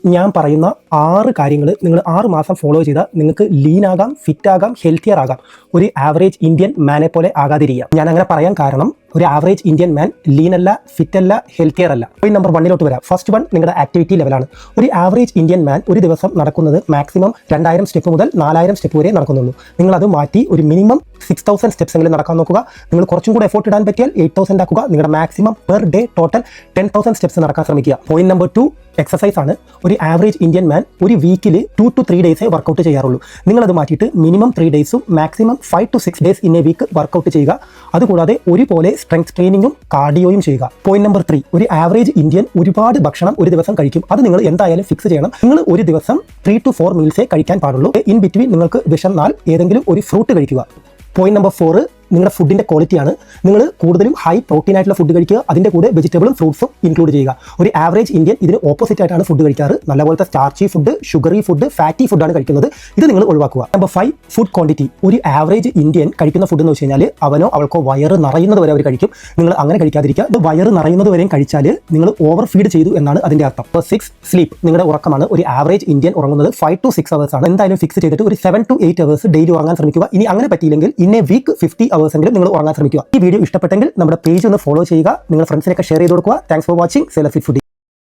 ഞാൻ പറയുന്ന 6 കാര്യങ്ങൾ നിങ്ങൾ 6 മാസം ഫോളോ ചെയ്താൽ നിങ്ങൾക്ക് ലീൻ ആകാം, ഫിറ്റ് ആകാം, ഹെൽത്തിയർ ആകാം. ഒരു ആവറേജ് ഇന്ത്യൻ മാനെ പോലെ ആകാതിരിക്കുക. ഞാൻ അങ്ങനെ പറയാൻ കാരണം ഒരു ആവറേജ് ഇന്ത്യൻ മാൻ ലീൻ അല്ല, ഫിറ്റ് അല്ല, ഹെൽത്തിയർ അല്ല. പോയിന്റ് നമ്പർ 1 വരാം. ഫസ്റ്റ് വൺ നിങ്ങളുടെ ആക്ടിവിറ്റി ലെവലാണ്. ഒരു ആവറേജ് ഇന്ത്യൻ മാൻ ഒരു ദിവസം നടക്കുന്നത് മാക്സിമം 2000 സ്റ്റെപ്പ് മുതൽ 4000 സ്റ്റെപ്പ് വരെ നടക്കുന്നുള്ളൂ. നിങ്ങളത് മാറ്റി ഒരു മിനിമം 6000 സ്റ്റെപ്സ് എങ്കിലും നടക്കാൻ നോക്കുക. നിങ്ങൾ കുറച്ചും കൂടെ എഫോർട്ട് ഇടാൻ പറ്റിയാൽ 8000 ആക്കുക. നിങ്ങളുടെ maximum per day total 10,000 steps നടക്കാൻ ശ്രമിക്കുക. പോയിന്റ് നമ്പർ 2 എക്സസൈസ് ആണ്. ഒരു ആവറേജ് ഇന്ത്യൻ മാൻ ഒരു വീക്കിൽ 2 to 3 ഡേയ്സേ വർക്കൗട്ട് ചെയ്യാറുള്ളൂ. നിങ്ങളത് മാറ്റിയിട്ട് മിനിമം 3 ഡേയ്സും maximum 5 to 6 days in a week workout ചെയ്യുക. അതുകൂടാതെ ഒരുപോലെ സ്ട്രെങ്ത് ട്രെയിനിങ്ങും കാർഡിയോയും ചെയ്യുക. പോയിന്റ് നമ്പർ 3 ഒരു ആവറേജ് ഇന്ത്യൻ ഒരുപാട് ഭക്ഷണം ഒരു ദിവസം കഴിക്കും. അത് നിങ്ങൾ എന്തായാലും ഫിക്സ് ചെയ്യണം. നിങ്ങൾ ഒരു ദിവസം 3 to 4 മീൽസേ കഴിക്കാൻ പാടുള്ളൂ. ഇൻ ബിറ്റ്വീൻ നിങ്ങൾക്ക് വിശന്നാൽ ഏതെങ്കിലും ഒരു ഫ്രൂട്ട് കഴിക്കുക. പോയിന്റ് നമ്പർ 4 നിങ്ങളുടെ ഫുഡിൻ്റെ ക്വാളിറ്റിയാണ്. നിങ്ങൾ കൂടുതലും ഹൈ പ്രോട്ടീൻ ആയിട്ടുള്ള ഫുഡ് കഴിക്കുക. അതിൻ്റെ കൂടെ വെജിറ്റബിളും ഫ്രൂട്ട്സും ഇൻക്ലൂഡ് ചെയ്യുക. ഒരു ആവറേജ് ഇന്ത്യൻ ഇതിന് ഓപ്പോസിറ്റ് ആയിട്ടാണ് ഫുഡ് കഴിക്കാറ്. നല്ലപോലത്തെ starchy food, sugary food, fatty ഫുഡാണ് കഴിക്കുന്നത്. ഇത് നിങ്ങൾ ഒഴിവാക്കുക. Number 5 food quantity. ഒരു ആവറേജ് ഇന്ത്യൻ കഴിക്കുന്ന ഫുഡ് എന്ന് വെച്ച് കഴിഞ്ഞാൽ അവനോ അവൾക്കോ വയറ് നിറയുന്നത് വരെ അവർ കഴിക്കും. നിങ്ങൾ അങ്ങനെ കഴിക്കാതിരിക്കുക. ഇത് വയറ് നിറയുന്നത് വരെയും കഴിച്ചാൽ നിങ്ങൾ ഓവർ ഫീഡ് ചെയ്തു എന്നാണ് അതിൻ്റെ അർത്ഥം. Number 6 sleep. നിങ്ങളുടെ ഉറക്കമാണ്. ഒരു ആവറേജ് ഇന്ത്യൻ ഉറങ്ങുന്നത് 5 to 6 hours ആണ്. എന്തായാലും ഫിക്സ് ചെയ്തിട്ട് ഒരു 7 to 8 hours ഡെയിലി ഉറങ്ങാൻ ശ്രമിക്കുക. ഇനി അങ്ങനെ പറ്റിയില്ലെങ്കിൽ ഇൻ എ വീക്ക് 50 hours എങ്കിലും നിങ്ങൾ ഉറങ്ങാൻ ശ്രമിക്കുക. ഈ വീഡിയോ ഇഷ്ടപ്പെട്ടെങ്കിൽ നമ്മുടെ പേജ് ഒന്ന് ഫോളോ ചെയ്യുക. നിങ്ങൾ ഫ്രണ്ട്സിനൊക്കെ ഷെയർ ചെയ്ത് കൊടുക്കുക. താങ്ക്സ് ഫോർ വാച്ചിങ് സെലഫിറ്റ് ഫുഡി.